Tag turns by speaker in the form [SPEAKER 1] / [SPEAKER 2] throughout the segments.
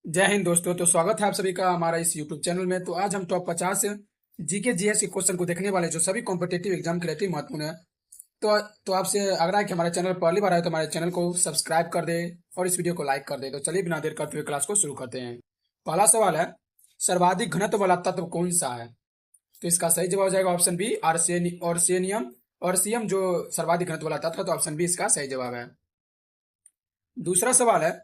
[SPEAKER 1] जय हिंद दोस्तों। तो स्वागत है आप सभी का हमारा इस यूट्यूब चैनल में। तो आज हम टॉप 50 जीके जीएस के क्वेश्चन को देखने वाले हैं, जो सभी कॉम्पिटेटिव एग्जाम के लिए अति महत्वपूर्ण है। तो आपसे आग्रह है कि हमारे चैनल पहली बार आए तो हमारे चैनल को सब्सक्राइब कर दे और इस वीडियो को लाइक कर दे। तो चलिए बिना देर करते हुए क्लास को शुरू करते हैं। पहला सवाल है, सर्वाधिक घनत्व वाला तत्व कौन सा है? तो इसका सही जवाब हो जाएगा ऑप्शन बी, आर्सेनियम। आर्सियम जो सर्वाधिक घनत्व वाला तत्व है, तो ऑप्शन बी इसका सही जवाब है। दूसरा सवाल है,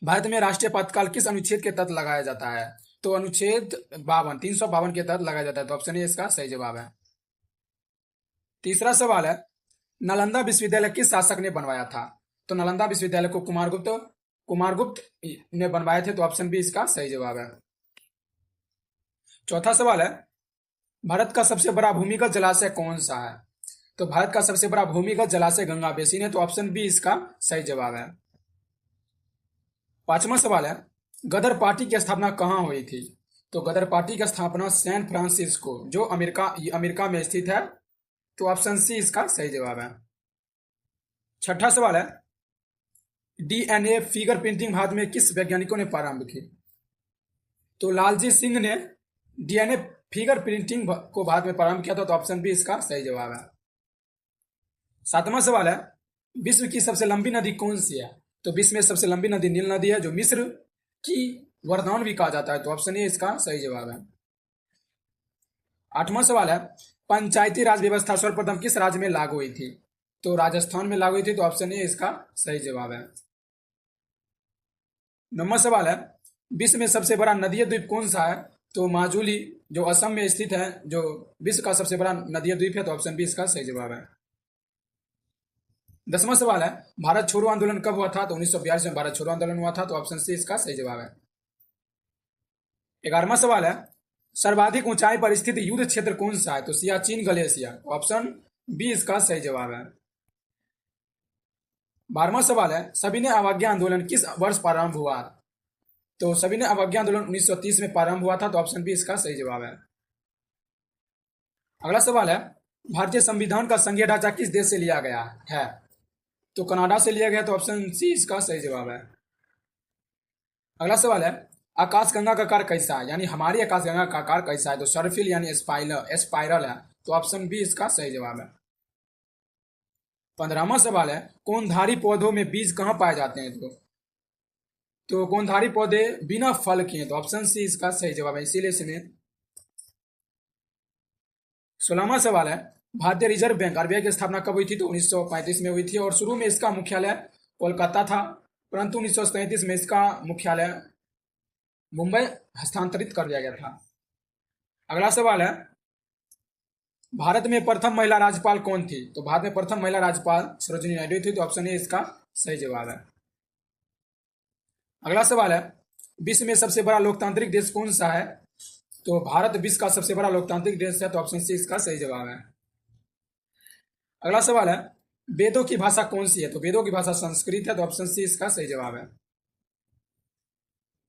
[SPEAKER 1] भारत में राष्ट्रीय पताका किस अनुच्छेद के तहत लगाया जाता है? तो अनुच्छेद 52, 352 के तहत लगाया जाता है। तो ऑप्शन ए इसका सही जवाब है। तीसरा सवाल है, नालंदा विश्वविद्यालय किस शासक ने बनवाया था? तो नालंदा विश्वविद्यालय को कुमारगुप्त ने बनवाए थे। तो ऑप्शन बी इसका सही जवाब है। चौथा सवाल है, भारत का सबसे बड़ा भूमिगत जलाशय कौन सा है? तो भारत का सबसे बड़ा भूमिगत जलाशय गंगा बेसिन है। तो ऑप्शन बी इसका सही जवाब है। पांचवा सवाल है, गदर पार्टी की स्थापना कहाँ हुई थी? तो गदर पार्टी की स्थापना सैन फ्रांसिस्को जो अमेरिका में स्थित है। तो ऑप्शन सी इसका सही जवाब है। छठा सवाल है, डीएनए फिगर प्रिंटिंग भारत में किस वैज्ञानिकों ने प्रारंभ की? तो लालजी सिंह ने डीएनए फिगर प्रिंटिंग को भारत में प्रारंभ किया था। तो ऑप्शन बी इसका सही जवाब है। सातवां सवाल है, विश्व की सबसे लंबी नदी कौन सी है? तो विश्व में सबसे लंबी नदी नील नदी है, जो मिस्र की वरदान भी कहा जाता है। तो ऑप्शन ए इसका सही जवाब है। आठवां सवाल है, पंचायती राज व्यवस्था सर्वप्रथम किस राज्य में लागू हुई थी? तो राजस्थान में लागू हुई थी। तो ऑप्शन ए इसका सही जवाब है। नौवां सवाल है, विश्व में सबसे बड़ा नदीय द्वीप कौन सा है? तो माजुली जो असम में स्थित है, जो विश्व का सबसे बड़ा नदीय द्वीप है। तो ऑप्शन बी इसका सही जवाब है। 10वां सवाल है, भारत छोड़ो आंदोलन कब हुआ था? तो 1942 में भारत छोड़ो आंदोलन हुआ था। तो ऑप्शन सी इसका सही जवाब है। 11वां सवाल है, सर्वाधिक ऊंचाई पर स्थित युद्ध क्षेत्र कौन सा है? तो सियाचिन ग्लेशियर। ऑप्शन बी इसका सही जवाब है। 12वां सवाल है, सविनय अवज्ञा आंदोलन किस वर्ष प्रारंभ हुआ? तो सविनय अवज्ञा आंदोलन 1930 में प्रारंभ हुआ था। तो ऑप्शन बी इसका सही जवाब है। अगला सवाल है, भारतीय संविधान का संघीय ढांचा किस देश से लिया गया है? तो कनाडा से लिया गया। तो ऑप्शन सी इसका सही जवाब है। अगला सवाल है, आकाशगंगा का आकार कैसा है? यानी हमारी आकाशगंगा का आकार कैसा है? तो सर्फिल यानी स्पाइरल है। तो ऑप्शन बी इसका सही जवाब है। 15वां सवाल है, कोनधारी पौधों में बीज कहाँ पाए जाते हैं? तो कोनधारी पौधे बिना फल के हैं। तो ऑप्शन सी इसका सही जवाब है, इसीलिए इसमें। 16वां सवाल है, भारतीय रिजर्व बैंक आरबीआई की स्थापना कब हुई थी? तो 1935 में हुई थी और शुरू में इसका मुख्यालय कोलकाता था, परंतु 1937 में इसका मुख्यालय मुंबई हस्तांतरित कर दिया गया था। अगला सवाल है, भारत में प्रथम महिला राज्यपाल कौन थी? तो भारत में प्रथम महिला राज्यपाल सरोजिनी नायडू थी। तो ऑप्शन ए इसका सही जवाब है। अगला सवाल है, विश्व में सबसे बड़ा लोकतांत्रिक देश कौन सा है? तो भारत विश्व का सबसे बड़ा लोकतांत्रिक देश है। तो ऑप्शन सी इसका सही जवाब है। अगला सवाल है, वेदों की भाषा कौन सी है? तो वेदों की भाषा संस्कृत है। तो ऑप्शन सी इसका सही जवाब है।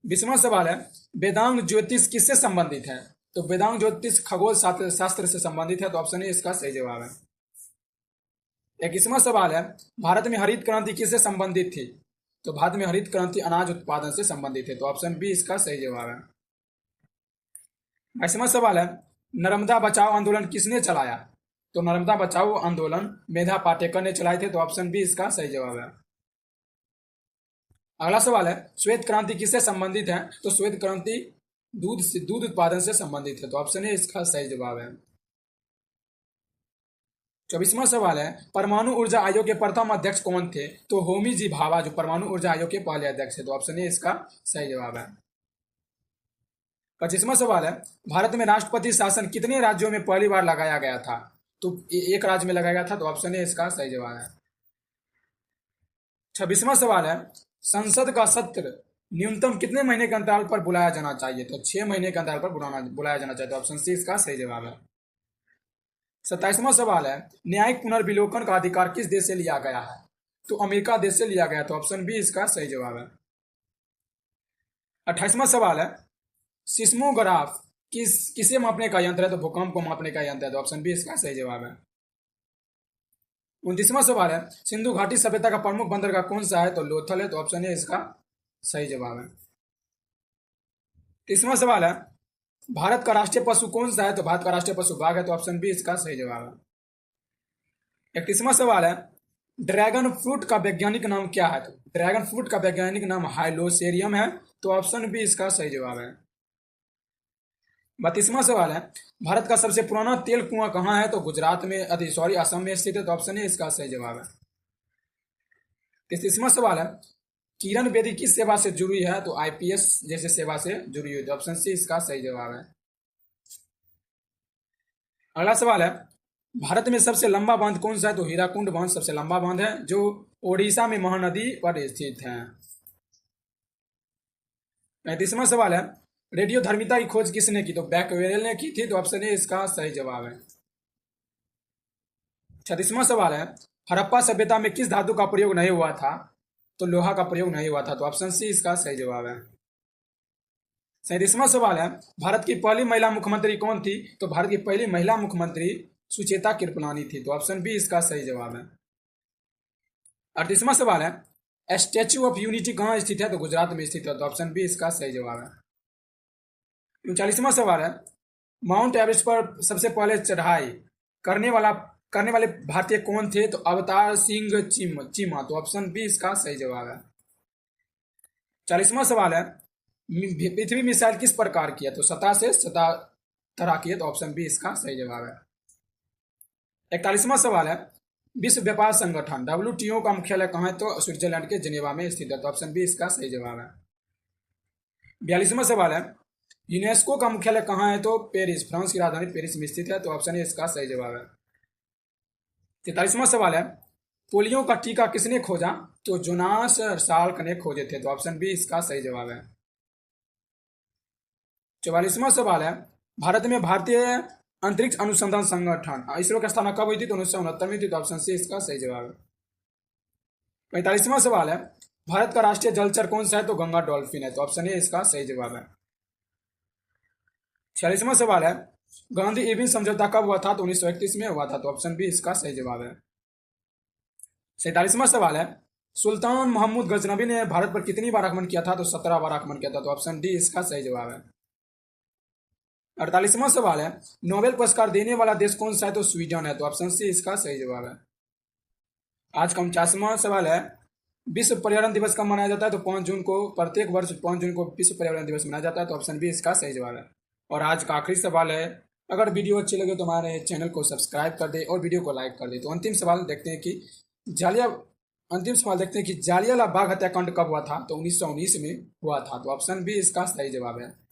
[SPEAKER 1] 20वां सवाल है, वेदांग ज्योतिष किससे संबंधित है? तो वेदांग ज्योतिष खगोल शास्त्र से संबंधित है। तो ऑप्शन ए इसका सही जवाब है। 21वां सवाल है, भारत में हरित क्रांति किससे संबंधित थी? तो भारत में हरित क्रांति अनाज उत्पादन से संबंधित है। तो ऑप्शन बी इसका सही जवाब है। 22वां सवाल है, नर्मदा बचाओ आंदोलन किसने चलाया? तो नर्मदा बचाओ आंदोलन मेधा पाटेकर ने चलाए थे। तो ऑप्शन बी इसका सही जवाब है। अगला सवाल है, श्वेत क्रांति किससे संबंधित है? तो श्वेत क्रांति दूध उत्पादन से संबंधित है। तो ऑप्शन ए इसका सही जवाब है। 24वां सवाल है, परमाणु ऊर्जा आयोग के प्रथम अध्यक्ष कौन थे? तो होमी जी भाभा जो परमाणु ऊर्जा आयोग के पहले अध्यक्ष थे। तो ऑप्शन ए इसका सही जवाब है। 25वां सवाल है, भारत में राष्ट्रपति शासन कितने राज्यों में पहली बार लगाया गया था? तो एक राज्य में लगाया गया था। तो ऑप्शन ए इसका सही जवाब है। 26वां सवाल है, संसद का सत्र न्यूनतम कितने महीने के अंतराल पर बुलाया जाना चाहिए? तो 6 महीने के अंतराल पर बुलाया जाना चाहिए। तो ऑप्शन सी इसका सही जवाब है। 27वां सवाल है, न्यायिक पुनर्विलोकन का अधिकार किस देश से लिया गया है? तो अमेरिका देश से लिया गया। तो ऑप्शन बी इसका सही जवाब है। 28वां सवाल है, सिस्मोग्राफ किसे मापने का यंत्र है? तो भूकंप को मापने का यंत्र है। तो ऑप्शन बी इसका सही जवाब है। 29वां सवाल है, सिंधु घाटी सभ्यता का प्रमुख बंदरगाह कौन सा है? तो लोथल है। तो ऑप्शन ए इसका सही जवाब है। तीसरा सवाल है, भारत का राष्ट्रीय पशु कौन सा है? तो भारत का राष्ट्रीय पशु बाघ है, तो ऑप्शन बी इसका सही जवाब है। 31वां सवाल है, ड्रैगन फ्रूट का वैज्ञानिक नाम क्या है? तो ड्रैगन फ्रूट का वैज्ञानिक नाम हाइलोसेरियम है, तो ऑप्शन बी इसका सही जवाब है। 32वां सवाल है, भारत का सबसे पुराना तेल कुआं कहाँ है? तो गुजरात में असम में स्थित है, तो ऑप्शन ए इसका सही जवाब है। 33वां सवाल है, किरण बेदी किस सेवा से जुड़ी है? तो आईपीएस जैसे सेवा से जुड़ी हुई, तो ऑप्शन सी इसका सही जवाब है। अगला सवाल है, भारत में सबसे लंबा बांध कौन सा है? तो हीराकुंड बांध सबसे लंबा बांध है, जो ओडिशा में महानदी पर स्थित है। 35वां सवाल है, रेडियो धर्मिता की खोज किसने की? तो बैकवेल ने की थी, तो ऑप्शन ए इसका सही जवाब है। 36वां सवाल है, हड़प्पा सभ्यता में किस धातु का प्रयोग नहीं हुआ था? तो लोहा का प्रयोग नहीं हुआ था, तो ऑप्शन सी इसका सही जवाब है। 37वां सवाल है, भारत की पहली महिला मुख्यमंत्री कौन थी? तो भारत की पहली महिला मुख्यमंत्री सुचेता कृपलानी थी, तो ऑप्शन बी इसका सही जवाब है। 38वां सवाल है, स्टैच्यू ऑफ यूनिटी कहाँ स्थित है? तो गुजरात में स्थित है, तो ऑप्शन बी इसका सही जवाब है। 39वां सवाल है, माउंट एवरेस्ट पर सबसे पहले चढ़ाई करने वाले भारतीय कौन थे? तो अवतार सिंह चीमा, तो ऑप्शन बी इसका सही जवाब है। 40वां सवाल है, पृथ्वी मिसाइल किस प्रकार की है? तो सतह से सतह तरह की है, तो ऑप्शन बी इसका सही जवाब है। 41वां सवाल है, विश्व व्यापार संगठन WTO का मुख्यालय कहाँ है? तो स्विट्जरलैंड के जिनेवा में स्थित है, तो ऑप्शन बी इसका सही जवाब है। 42वां सवाल है, यूनेस्को का मुख्यालय कहाँ है? तो पेरिस, फ्रांस की राजधानी पेरिस में स्थित है, तो ऑप्शन ए इसका सही जवाब है। 43वां सवाल है, पोलियो का टीका किसने खोजा? तो जोनास साल्क ने खोजे थे, तो ऑप्शन बी इसका सही जवाब है। 44वां सवाल है, भारत में भारतीय अंतरिक्ष अनुसंधान संगठन इसरो की स्थापना कब हुई थी? तो 1969 में थी, तो ऑप्शन सी इसका सही जवाब है। 45वां सवाल है, भारत का राष्ट्रीय जलचर कौन सा है? तो गंगा डॉल्फिन है, तो ऑप्शन ए इसका सही जवाब है। 46वां सवाल है, गांधी इरविन समझौता कब हुआ था? तो 1931 में हुआ था, तो ऑप्शन बी इसका सही जवाब है। 47वां सवाल है, सुल्तान महमूद गजनबी ने भारत पर कितनी बार आक्रमण किया था? तो 17 बार आक्रमण किया था, तो ऑप्शन डी इसका सही जवाब है। 48वां सवाल है, नोबेल पुरस्कार देने वाला देश कौन सा है? तो स्वीडन है, तो ऑप्शन सी इसका सही जवाब है। आज का 49वां सवाल है, विश्व पर्यावरण दिवस कब मनाया जाता है? तो 5 जून को, प्रत्येक वर्ष 5 जून को विश्व पर्यावरण दिवस मनाया जाता है, तो ऑप्शन बी इसका सही जवाब है। और आज का आखिरी सवाल है, अगर वीडियो अच्छी लगे तो हमारे चैनल को सब्सक्राइब कर दे और वीडियो को लाइक कर दे। तो अंतिम सवाल देखते हैं कि जालियांवाला बाग हत्याकांड कब हुआ था? तो 1919 में हुआ था, तो ऑप्शन बी इसका सही जवाब है।